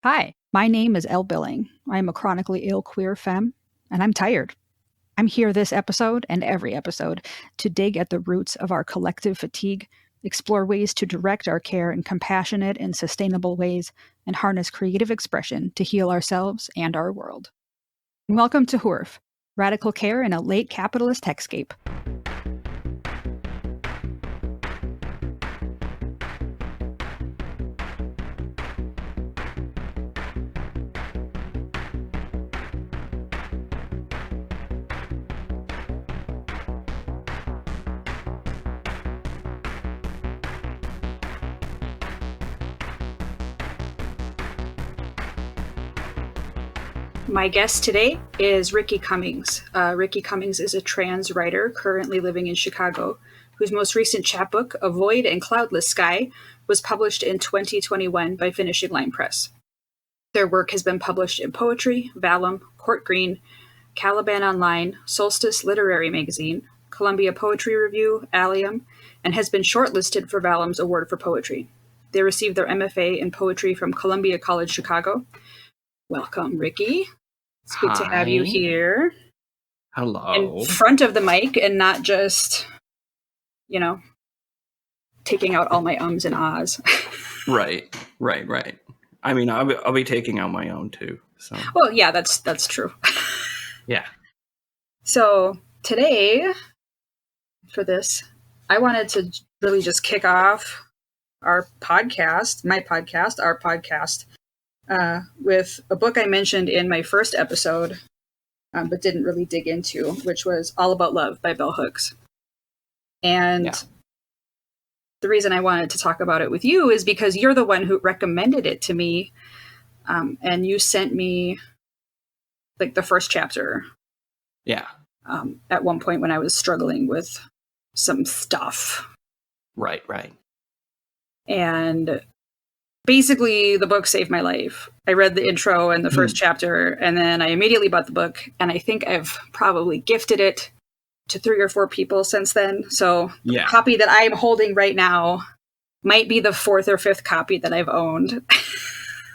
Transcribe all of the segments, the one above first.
Hi, my name is Elle. I am a chronically ill queer femme, and I'm tired. I'm here this episode and every episode to dig at the roots of our collective fatigue, explore ways to direct our care in compassionate and sustainable ways, and harness creative expression to heal ourselves and our world. Welcome to Hoorf, radical care in a late capitalist hexscape. My guest today is Ricki Cummings. Ricki Cummings is a trans writer currently living in Chicago, whose most recent chapbook, A Void and Cloudless Sky, was published in 2021 by Finishing Line Press. Their work has been published in Poetry, Vallum, Court Green, Caliban Online, Solstice Literary Magazine, Columbia Poetry Review, Allium, and has been shortlisted for Vallum's Award for Poetry. They received their MFA in Poetry from Columbia College Chicago. Welcome, Ricki. It's good to have you here. Hello. In front of the mic and not just, taking out all my ums and ahs. Right. I mean, I'll be taking out my own too. So. Well, yeah, that's true. Yeah. So today, for this, I wanted to really just kick off our podcast, with a book I mentioned in my first episode, but didn't really dig into, which was All About Love by Bell Hooks. And the reason I wanted to talk about it with you is because you're the one who recommended it to me, and you sent me like the first chapter. Yeah. At one point when I was struggling with some stuff. Right. And basically, the book saved my life. I read the intro and the first chapter, and then I immediately bought the book, and I think I've probably gifted it to 3 or 4 people since then. So the copy that I'm holding right now might be the 4th or 5th copy that I've owned.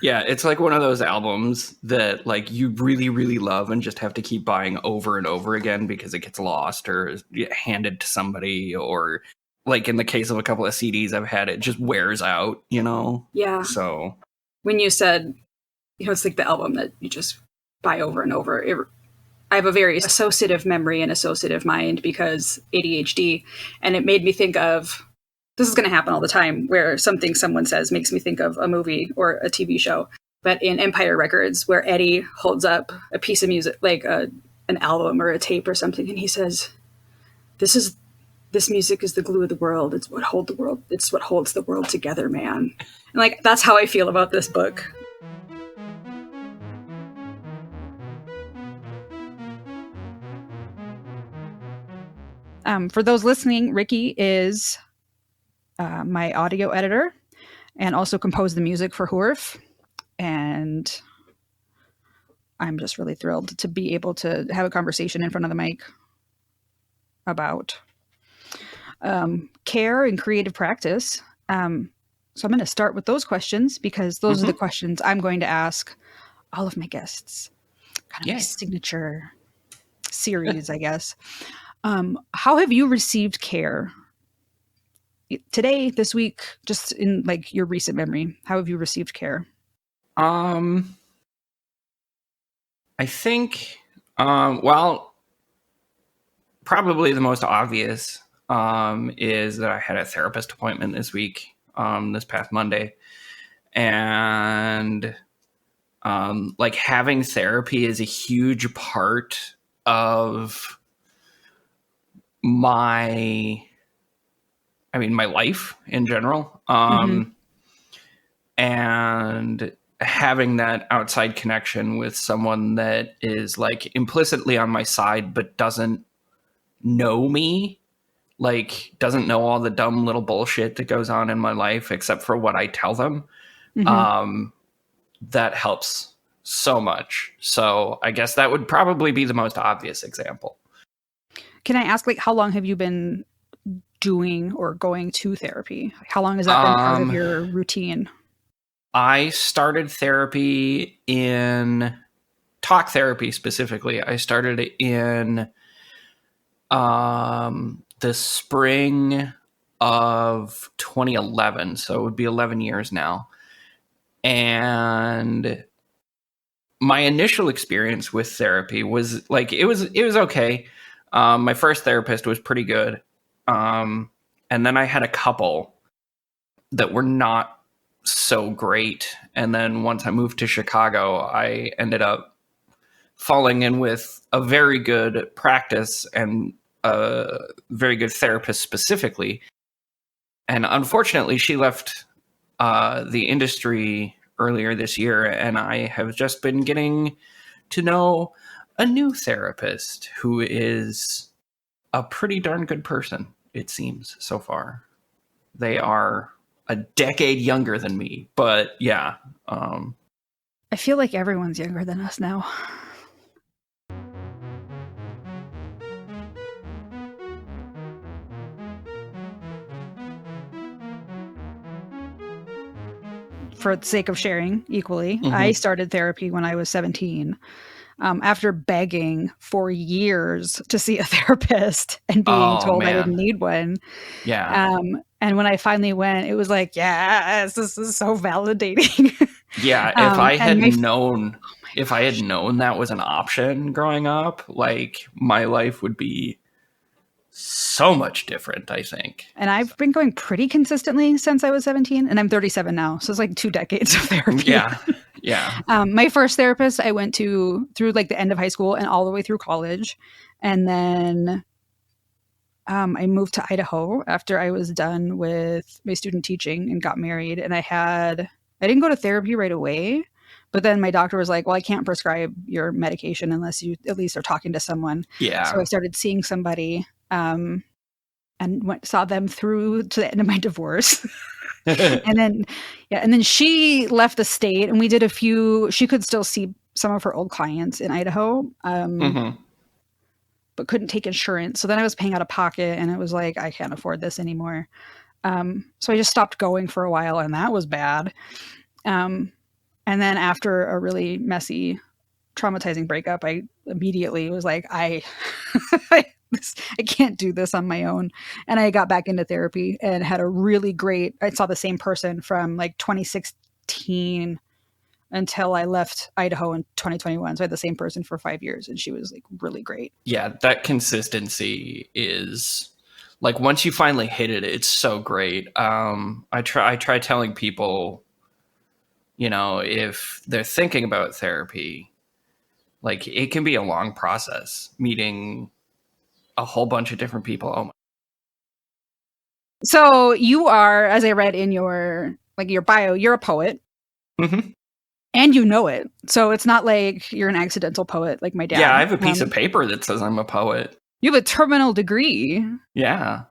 Yeah, it's like one of those albums that like you really, really love and just have to keep buying over and over again because it gets lost or handed to somebody, or like in the case of a couple of CDs I've had, it just wears out, Yeah. So when you said, it's like the album that you just buy over and over. I have a very associative memory and associative mind because ADHD, and it made me think of, this is going to happen all the time, where something someone says makes me think of a movie or a TV show. But in Empire Records, where Eddie holds up a piece of music, like an album or a tape or something, and he says, this music is the glue of the world. It's what holds the world together, man. And like, that's how I feel about this book. For those listening, Ricki is my audio editor and also composed the music for Hoorf. And I'm just really thrilled to be able to have a conversation in front of the mic about care and creative practice. So I'm going to start with those questions because those are the questions I'm going to ask all of my guests. Kind of my signature series, I guess. How have you received care today, this week, just in like your recent memory? How have you received care? I think, probably the most obvious is that I had a therapist appointment this week, this past Monday. And like having therapy is a huge part of my life in general. And having that outside connection with someone that is like implicitly on my side, but doesn't know me, like doesn't know all the dumb little bullshit that goes on in my life, except for what I tell them. That helps so much. So I guess that would probably be the most obvious example. Can I ask, like, how long have you been doing or going to therapy? How long has that been part of your routine? I started therapy in talk therapy specifically. I started it in the spring of 2011. So it would be 11 years now. And my initial experience with therapy was like, it was okay. My first therapist was pretty good. And then I had a couple that were not so great. And then once I moved to Chicago, I ended up falling in with a very good practice and a very good therapist specifically. And unfortunately, she left the industry earlier this year, and I have just been getting to know a new therapist who is a pretty darn good person, it seems, so far. They are a decade younger than me, but yeah. I feel like everyone's younger than us now. For the sake of sharing equally, I started therapy when I was 17. After begging for years to see a therapist and being told I didn't need one. Yeah. And when I finally went, it was like, yes, this is so validating. Yeah. If I had known, if I had known that was an option growing up, like my life would be so much different, I think. And I've been going pretty consistently since I was 17, and I'm 37 now. So it's like 2 decades of therapy. Yeah. Yeah. My first therapist I went to through like the end of high school and all the way through college. And then I moved to Idaho after I was done with my student teaching and got married. And I didn't go to therapy right away. But then my doctor was like, well, I can't prescribe your medication unless you at least are talking to someone. Yeah. So I started seeing somebody and saw them through to the end of my divorce. and then she left the state, and we did she could still see some of her old clients in Idaho, but couldn't take insurance. So then I was paying out of pocket, and it was like, I can't afford this anymore. So I just stopped going for a while, and that was bad. And then after a really messy, traumatizing breakup, I immediately was like, I can't do this on my own. And I got back into therapy and had I saw the same person from like 2016 until I left Idaho in 2021. So I had the same person for 5 years, and she was like really great. Yeah, that consistency is like, once you finally hit it, it's so great. I try telling people, if they're thinking about therapy, like it can be a long process meeting a whole bunch of different people. Oh my. So you are, as I read in your bio, you're a poet. And you know it. So it's not like you're an accidental poet like my dad. Yeah, I have a piece of paper that says I'm a poet. You have a terminal degree. Yeah.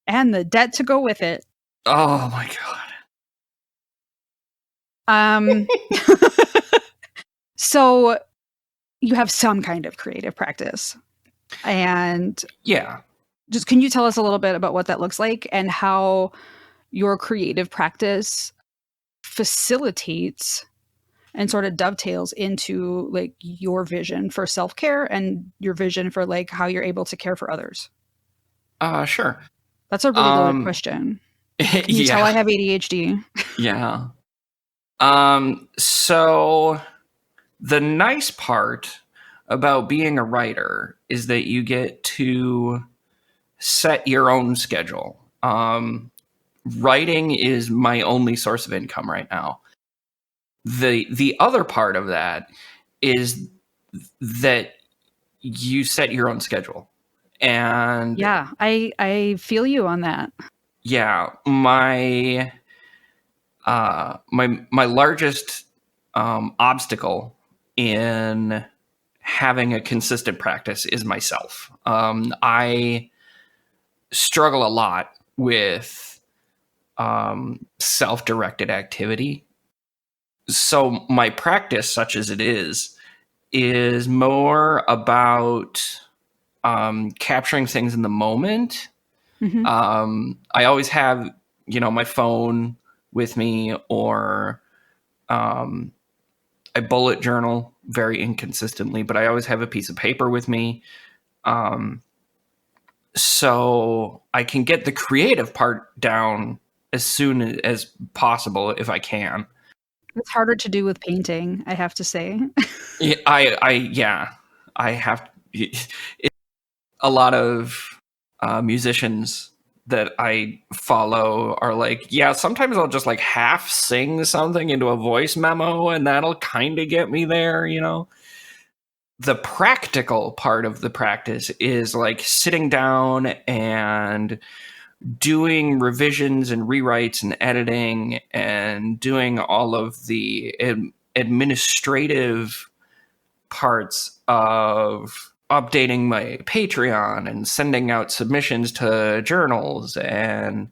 And the debt to go with it. Oh my God. So you have some kind of creative practice. And yeah, just can you tell us a little bit about what that looks like and how your creative practice facilitates and sort of dovetails into like your vision for self-care and your vision for like how you're able to care for others? Sure. That's a really loaded question. Can you tell I have ADHD? Yeah. So the nice part about being a writer is that you get to set your own schedule. Writing is my only source of income right now. The other part of that is that you set your own schedule. And yeah, I feel you on that. Yeah, my largest obstacle in having a consistent practice is myself. I struggle a lot with self-directed activity. So my practice, such as it is more about capturing things in the moment. I always have, my phone with me, or I bullet journal very inconsistently, but I always have a piece of paper with me. So I can get the creative part down as soon as possible if I can. It's harder to do with painting, I have to say. Yeah, I have a lot of musicians that I follow are like, yeah, sometimes I'll just like half sing something into a voice memo and that'll kind of get me there, you know? The practical part of the practice is like sitting down and doing revisions and rewrites and editing and doing all of the administrative parts of updating my Patreon and sending out submissions to journals and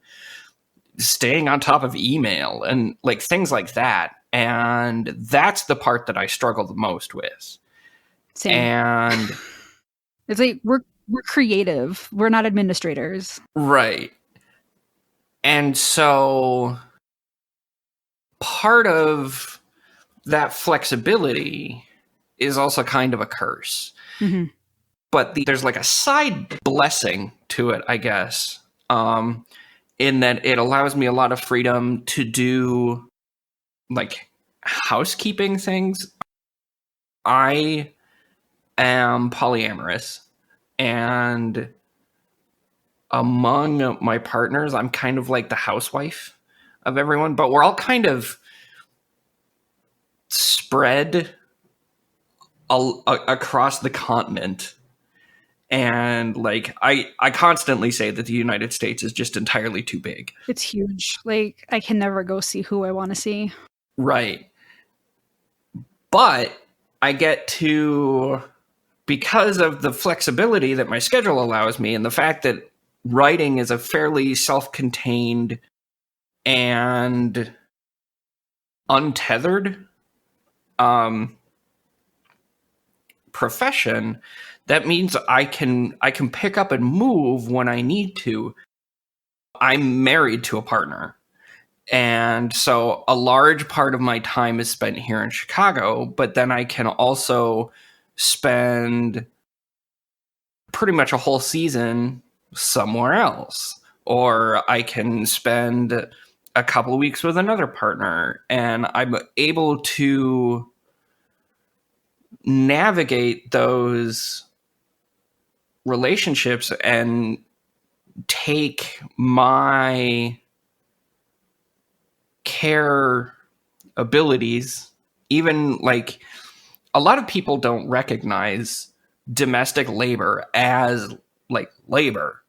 staying on top of email and like things like that. And that's the part that I struggle the most with. Same. And it's like we're creative. We're not administrators. right. And so part of that flexibility is also kind of a curse. Mm-hmm. But there's like a side blessing to it, I guess, in that it allows me a lot of freedom to do like housekeeping things. I am polyamorous, and among my partners, I'm kind of like the housewife of everyone, but we're all kind of spread across the continent. And like I constantly say that the United States is just entirely too big. It's huge. Like I can never go see who I want to see. Right. But I get to, because of the flexibility that my schedule allows me and the fact that writing is a fairly self-contained and untethered profession, that means I can pick up and move when I need to. I'm married to a partner. And so a large part of my time is spent here in Chicago, but then I can also spend pretty much a whole season somewhere else. Or I can spend a couple of weeks with another partner, and I'm able to navigate those relationships and take my care abilities. Even like a lot of people don't recognize domestic labor as like labor,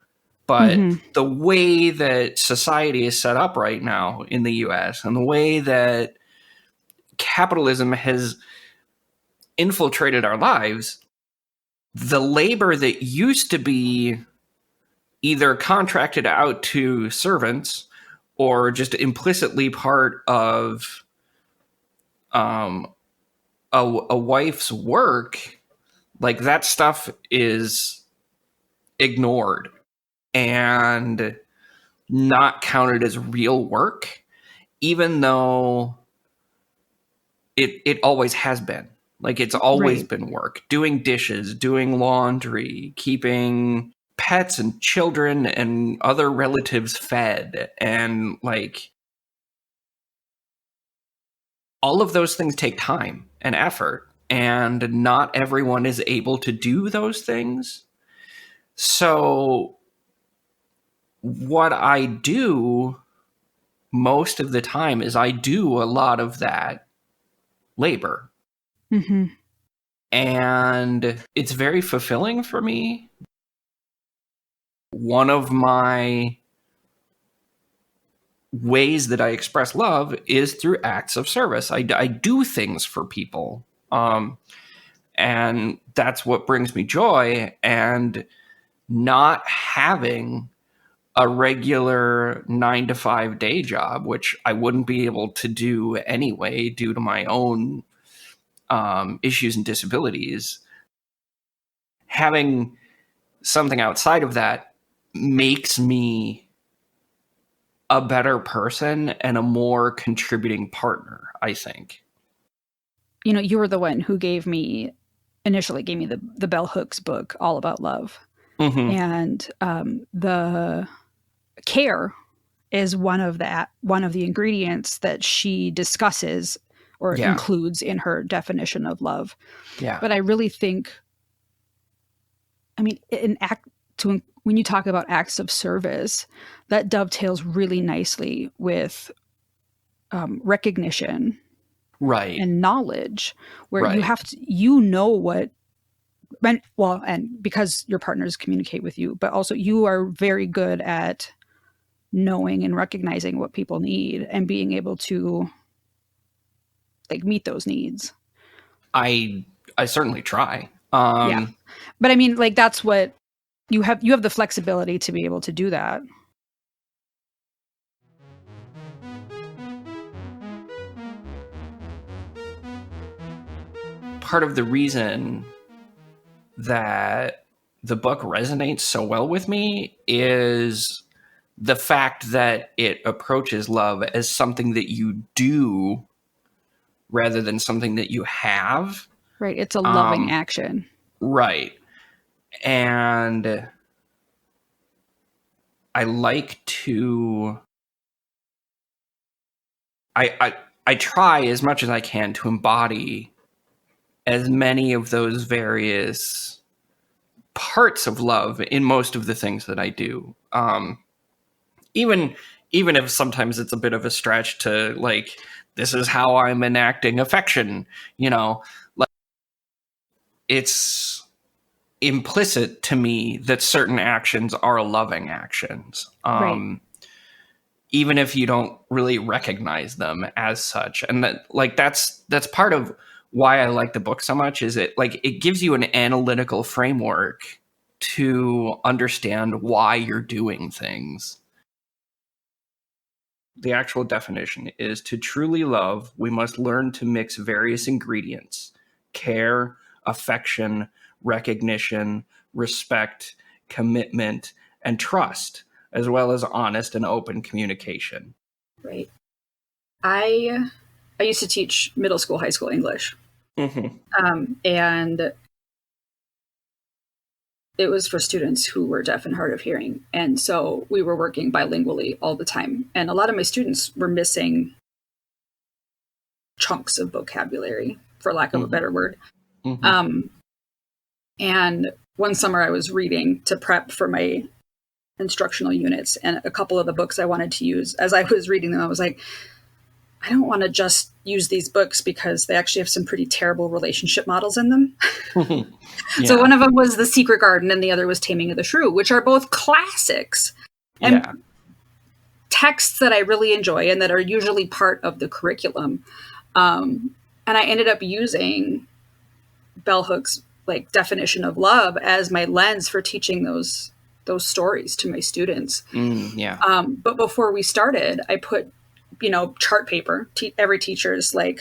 but the way that society is set up right now in the US and the way that capitalism has infiltrated our lives, the labor that used to be either contracted out to servants or just implicitly part of a wife's work, like that stuff is ignored and not counted as real work, even though it always has been. Like it's always been work. Doing dishes, doing laundry, keeping pets and children and other relatives fed, and like all of those things take time and effort, and not everyone is able to do those things. So what I do most of the time is I do a lot of that labor. Mm-hmm. And it's very fulfilling for me. One of my ways that I express love is through acts of service. I do things for people. And that's what brings me joy. And not having a regular 9-to-5 day job, which I wouldn't be able to do anyway due to my own issues and disabilities, having something outside of that makes me a better person and a more contributing partner, I think. you were the one who initially gave me the Bell Hooks book, All About Love. Mm-hmm. And the care is one of the ingredients that she discusses or Yeah. includes in her definition of love. Yeah. But I really think, I mean, when you talk about acts of service, that dovetails really nicely with recognition Right. and knowledge, where you Right. have to, what, and because your partners communicate with you, but also you are very good at knowing and recognizing what people need and being able to like meet those needs. I certainly try. Yeah. But I mean, like, that's what you have the flexibility to be able to do that. Part of the reason that the book resonates so well with me is the fact that it approaches love as something that you do rather than something that you have. Right. It's a loving action. Right. And I like to I try as much as I can to embody as many of those various parts of love in most of the things that I do. Even if sometimes it's a bit of a stretch to like, this is how I'm enacting affection, like it's implicit to me that certain actions are loving actions. Right. Even if you don't really recognize them as such. And that's part of why I like the book so much, is it gives you an analytical framework to understand why you're doing things. The actual definition is: to truly love, we must learn to mix various ingredients: care, affection, recognition, respect, commitment, and trust, as well as honest and open communication. Right. I used to teach middle school, high school English. Mm-hmm. And it was for students who were deaf and hard of hearing. And so we were working bilingually all the time. And a lot of my students were missing chunks of vocabulary, for lack of a better word. Mm-hmm. And one summer I was reading to prep for my instructional units, and a couple of the books I wanted to use, as I was reading them, I was like, I don't want to just use these books because they actually have some pretty terrible relationship models in them. Yeah. So one of them was The Secret Garden and the other was Taming of the Shrew, which are both classics and texts that I really enjoy and that are usually part of the curriculum. And I ended up using Bell Hooks' like definition of love as my lens for teaching those stories to my students. But before we started, I put, chart paper, every teacher's like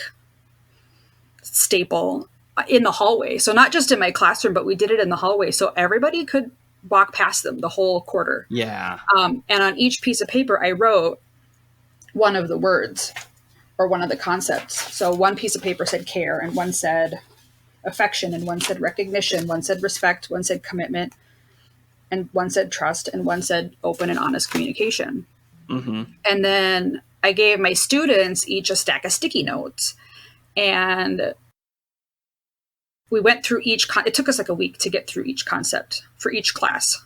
staple, in the hallway. So not just in my classroom, but we did it in the hallway so everybody could walk past them the whole quarter. Yeah. And on each piece of paper, I wrote one of the words or one of the concepts. So one piece of paper said care, and one said affection, and one said recognition, one said respect, one said commitment, and one said trust, and one said open and honest communication. Mm-hmm. And then I gave my students each a stack of sticky notes, and we went through each it took us like a week to get through each concept for each class.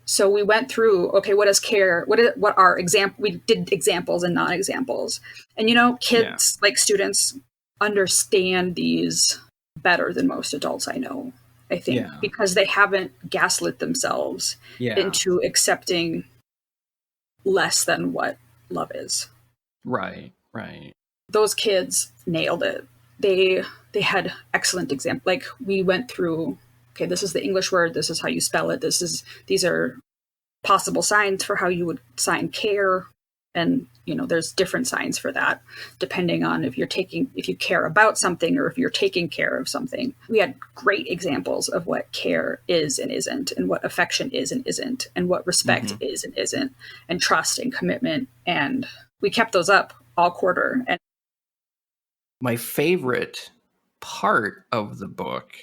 So we went through, okay, what is care? What are example? We did examples and non-examples. And, kids, like students, understand these better than most adults I know, I think, because they haven't gaslit themselves into accepting less than what love is. Right. Those kids nailed it. They had excellent examples. Like, we went through, okay, this is the English word, this is how you spell it, these are possible signs for how you would sign care. And, there's different signs for that, depending on if you care about something or if you're taking care of something. We had great examples of what care is and isn't, and what affection is and isn't, and what respect is and isn't, and trust and commitment. And we kept those up all quarter. And my favorite part of the book,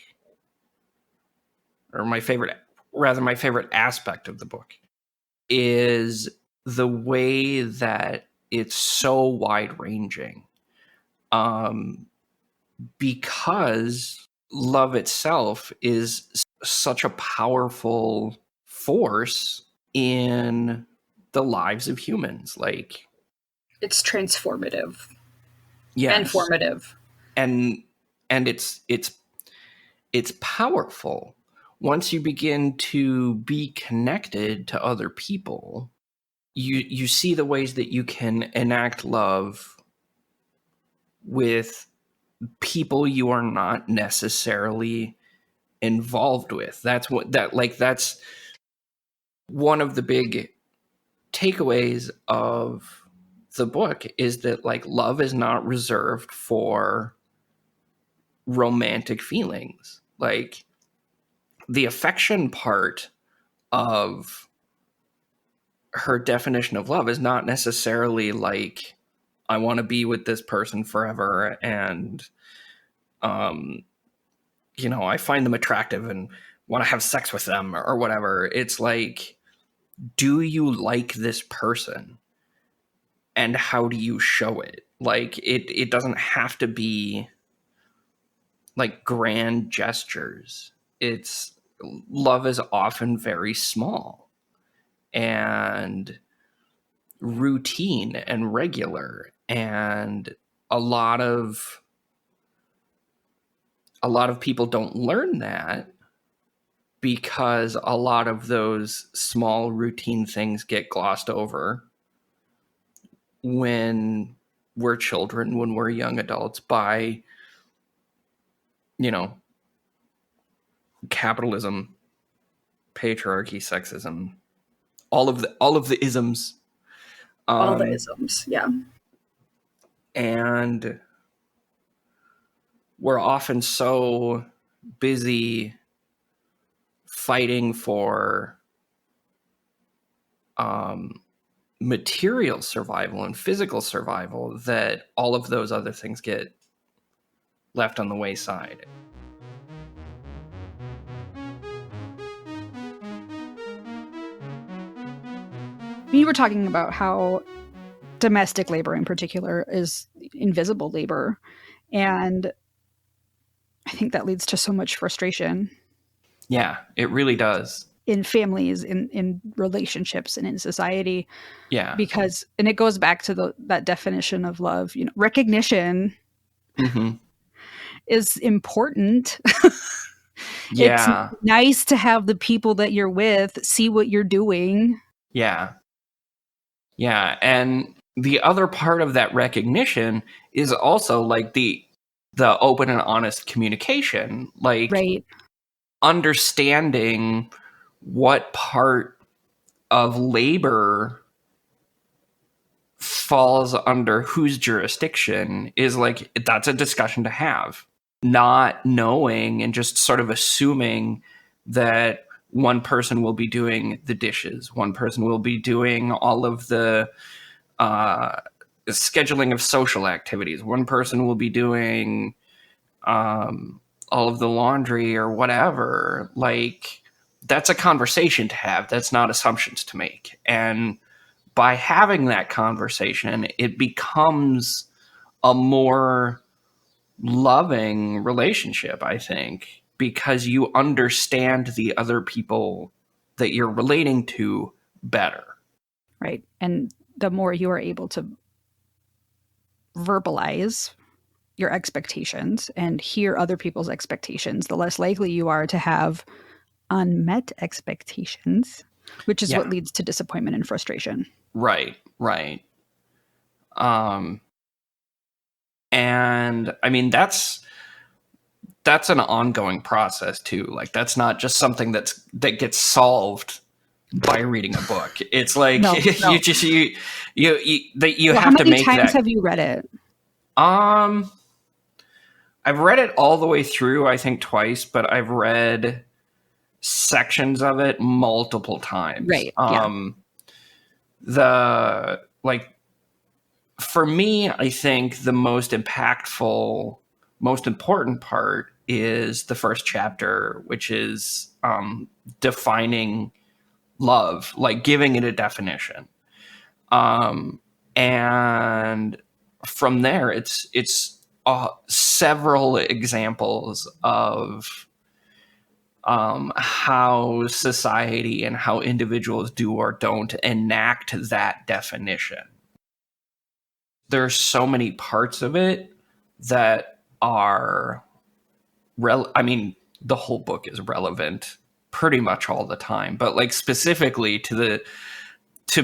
or my favorite aspect of the book, is the way that it's so wide ranging. Because love itself is such a powerful force in the lives of humans. Like, It's transformative and yes, formative. and it's powerful. Once you begin to be connected to other people, you see the ways that you can enact love with people you are not necessarily involved with. That's one of the big takeaways of the book, is that like love is not reserved for romantic feelings. Like, the affection part of her definition of love is not necessarily like, I want to be with this person forever, and I find them attractive and want to have sex with them or whatever. It's like, do you like this person, and how do you show it? Like, it doesn't have to be like grand gestures. It's Love is often very small and routine and regular, and a lot of people don't learn that, because a lot of those small routine things get glossed over when we're children, when we're young adults, by capitalism, patriarchy, sexism, all of the isms. All the isms, yeah. And we're often so busy fighting for material survival and physical survival that all of those other things get left on the wayside. You were talking about how domestic labor in particular is invisible labor. And I think that leads to so much frustration. Yeah, it really does. In families, in relationships, and in society. Yeah. Because, and it goes back to that definition of love, recognition is important. Yeah. It's nice to have the people that you're with see what you're doing. Yeah. Yeah. And the other part of that recognition is also like the open and honest communication, like right. Understanding what part of labor falls under whose jurisdiction is like, that's a discussion to have. Not knowing and just sort of assuming that one person will be doing the dishes, one person will be doing all of the scheduling of social activities, one person will be doing all of the laundry or whatever. Like, that's a conversation to have. That's not assumptions to make. And by having that conversation, it becomes a more loving relationship, I think, because you understand the other people that you're relating to better. Right. And the more you are able to verbalize your expectations and hear other people's expectations, the less likely you are to have unmet expectations, which is what leads to disappointment and frustration. Right. And I mean, that's an ongoing process too. Like, that's not just something that gets solved by reading a book. It's like, no. you have how to make that. How many times have you read it? I've read it all the way through, I think twice, but I've read sections of it multiple times. Right. The like for me, I think the most impactful, most important part is the first chapter, which is defining love, like giving it a definition. And from there, it's several examples of how society and how individuals do or don't enact that definition. There's so many parts of it that are I mean, the whole book is relevant pretty much all the time, but like specifically to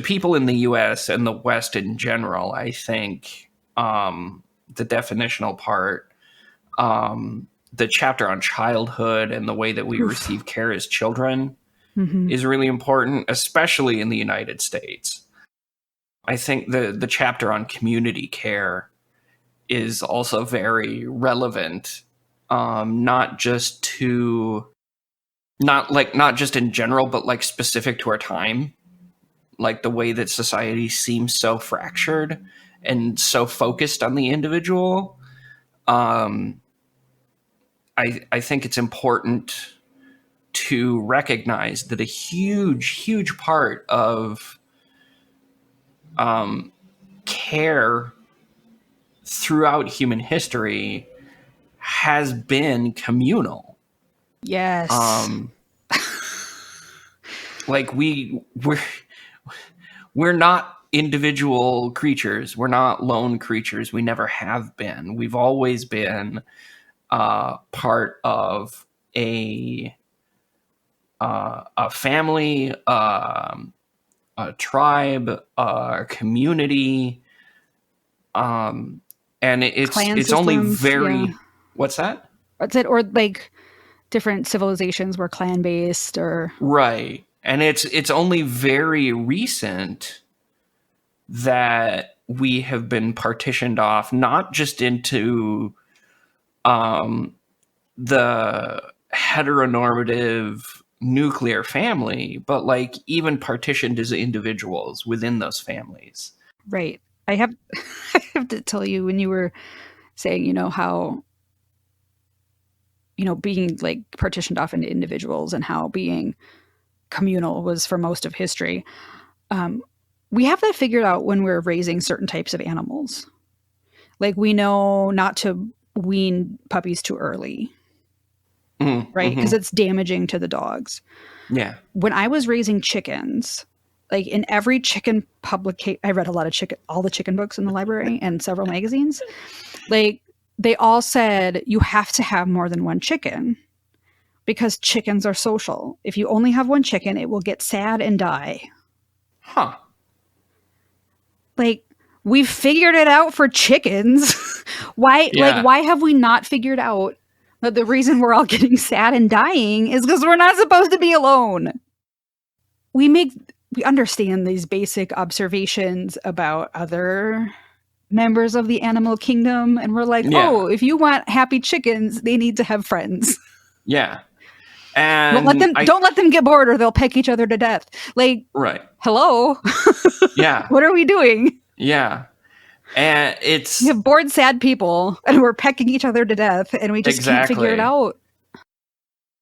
people in the US and the West in general, I think the definitional part, the chapter on childhood and the way that we Oof. receive care as children Mm-hmm. is really important, especially in the United States. I think the chapter on community care is also very relevant, not just to not just in general, but like specific to our time, like the way that society seems so fractured and so focused on the individual. I think it's important to recognize that a huge part of care throughout human history has been communal. Yes. Like we're not individual creatures. We're not lone creatures. We never have been. We've always been part of a family, a tribe, a community, and Clan it's only systems, yeah. very. What's that? That's it. Or like different civilizations were clan based, or Right, and it's only very recent that we have been partitioned off, not just into the heteronormative nuclear family, but like even partitioned as individuals within those families. right. I have I have to tell you, when you were saying, how, being like partitioned off into individuals and how being communal was for most of history. We have that figured out when we're raising certain types of animals. Like, we know not to wean puppies too early, right? Because it's damaging to the dogs. Yeah. When I was raising chickens, like in every chicken publication, I read all the chicken books in the library and several magazines. Like, they all said you have to have more than one chicken because chickens are social. If you only have one chicken, it will get sad and die. Huh. Like, we've figured it out for chickens. Why Yeah. why have we not figured out that the reason we're all getting sad and dying is because we're not supposed to be alone? We understand these basic observations about other members of the animal kingdom, and we're like, Yeah. oh, if you want happy chickens, they need to have friends. Yeah. And don't let them get bored, or they'll peck each other to death. Like, right. hello. Yeah. What are we doing? Yeah. And We have bored, sad people, and we're pecking each other to death, and we just can't figure it out.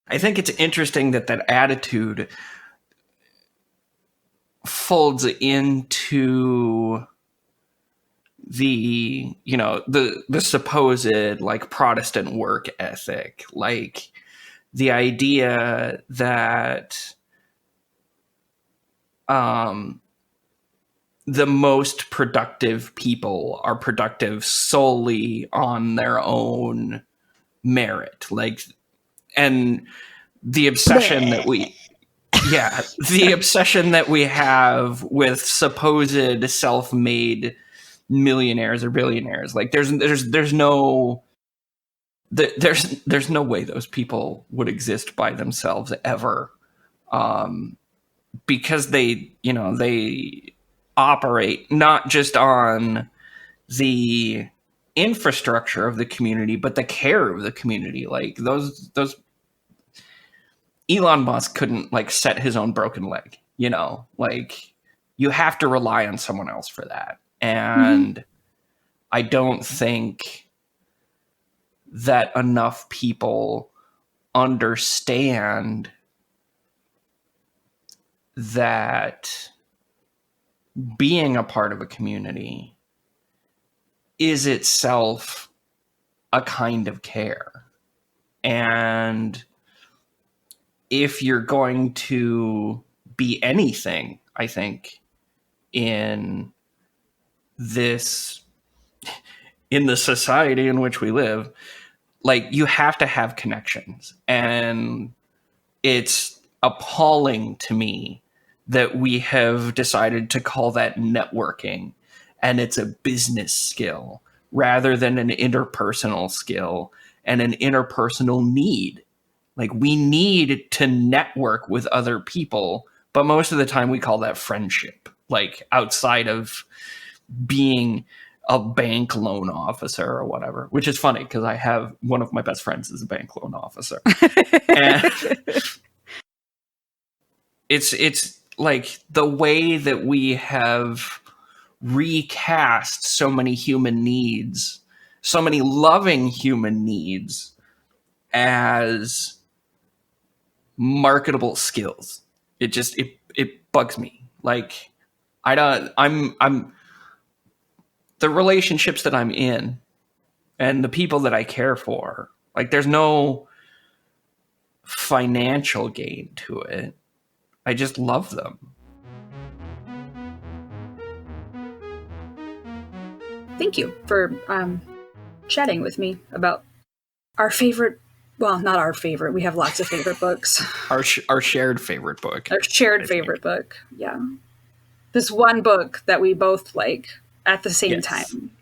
I think it's interesting that attitude folds into the the supposed like Protestant work ethic, like the idea that the most productive people are productive solely on their own merit, like, and the obsession that the obsession that we have with supposed self-made millionaires or billionaires. Like, there's no there's no way those people would exist by themselves ever, because they operate not just on the infrastructure of the community, but the care of the community. Like, those Elon Musk couldn't like set his own broken leg, like you have to rely on someone else for that. And I don't think that enough people understand that being a part of a community is itself a kind of care. And if you're going to be anything, I think, in this, in the society in which we live, like, you have to have connections. And it's appalling to me that we have decided to call that networking, and it's a business skill rather than an interpersonal skill and an interpersonal need. Like, we need to network with other people, but most of the time we call that friendship, like outside of being a bank loan officer or whatever, which is funny because I have one of my best friends is a bank loan officer. And it's like the way that we have recast so many human needs, so many loving human needs, as marketable skills. It bugs me. Like, I'm the relationships that I'm in and the people that I care for, like, there's no financial gain to it. I just love them. Thank you for chatting with me about our favorite, well, not our favorite, we have lots of favorite books. Our shared favorite book. Our shared favorite book, yeah. This one book that we both like at the same time.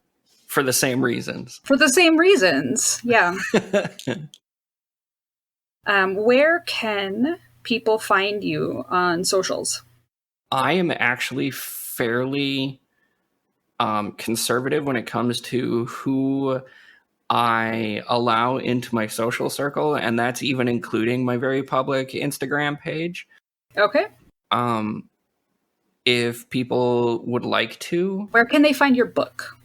For the same reasons. For the same reasons, yeah. Where can people find you on socials? I am actually fairly conservative when it comes to who I allow into my social circle, and that's even including my very public Instagram page. Okay. If people would like to. Where can they find your book?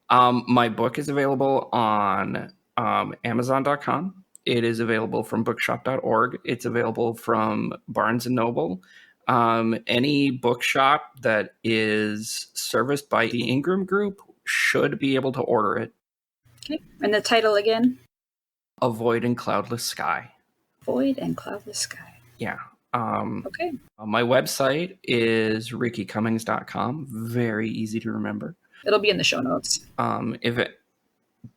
My book is available on Amazon.com. It is available from bookshop.org. It's available from Barnes & Noble. Any bookshop that is serviced by the Ingram Group should be able to order it. Okay. And the title again? A Void and Cloudless Sky. Void and Cloudless Sky. Yeah. Okay. My website is rickycummings.com. Very easy to remember. It'll be in the show notes.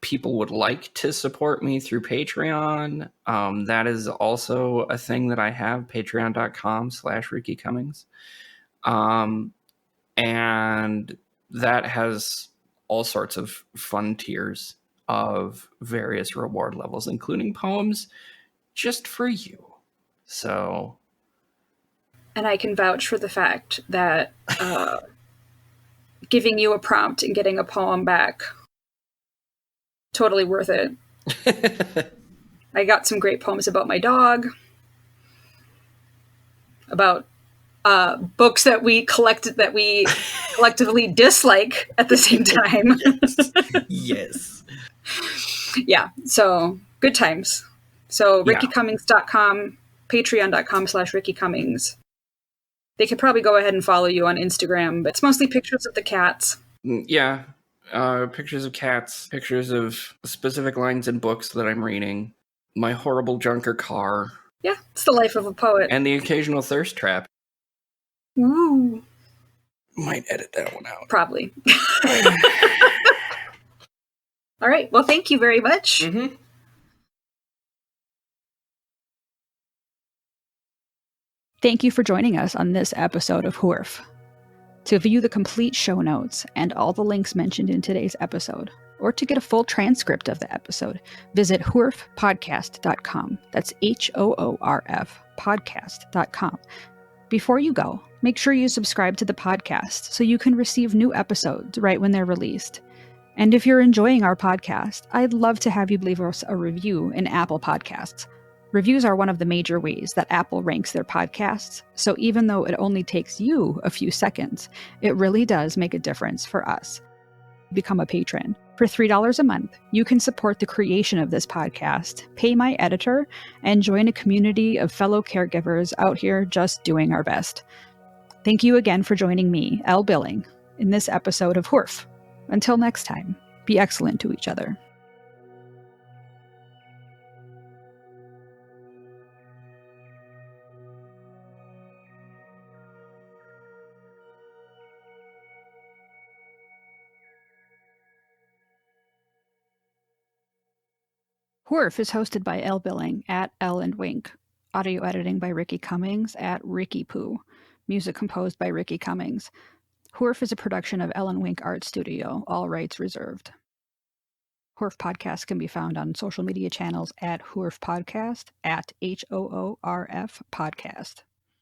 People would like to support me through Patreon, that is also a thing that I have, patreon.com/Ricki Cummings. And that has all sorts of fun tiers of various reward levels, including poems just for you. So. And I can vouch for the fact that giving you a prompt and getting a poem back, totally worth it. I got some great poems about my dog, about books that we collectively dislike at the same time. Yes. Yeah, so good times. So rickycummings.com, patreon.com/Ricki Cummings. They could probably go ahead and follow you on Instagram, but it's mostly pictures of the cats. Yeah. Pictures of cats, pictures of specific lines in books that I'm reading, my horrible junker car. Yeah, it's the life of a poet. And the occasional thirst trap. Woo. Might edit that one out. Probably. All right. Well, thank you very much. Mm-hmm. Thank you for joining us on this episode of Hoorf. To view the complete show notes and all the links mentioned in today's episode, or to get a full transcript of the episode, visit hoorfpodcast.com. That's HOORF podcast.com. Before you go, make sure you subscribe to the podcast so you can receive new episodes right when they're released. And if you're enjoying our podcast, I'd love to have you leave us a review in Apple Podcasts. Reviews are one of the major ways that Apple ranks their podcasts, so even though it only takes you a few seconds, it really does make a difference for us. become a patron. For $3 a month, you can support the creation of this podcast, pay my editor, and join a community of fellow caregivers out here just doing our best. Thank you again for joining me, Elle Billing, in this episode of Hoorf. Until next time, be excellent to each other. Hoorf is hosted by Elle Billing at Elle and Wink. Audio editing by Ricki Cummings at Ricki Poo. Music composed by Ricki Cummings. Hoorf is a production of Elle and Wink Art Studio, all rights reserved. Hoorf Podcast can be found on social media channels at Hoorf Podcast, at HOORF Podcast.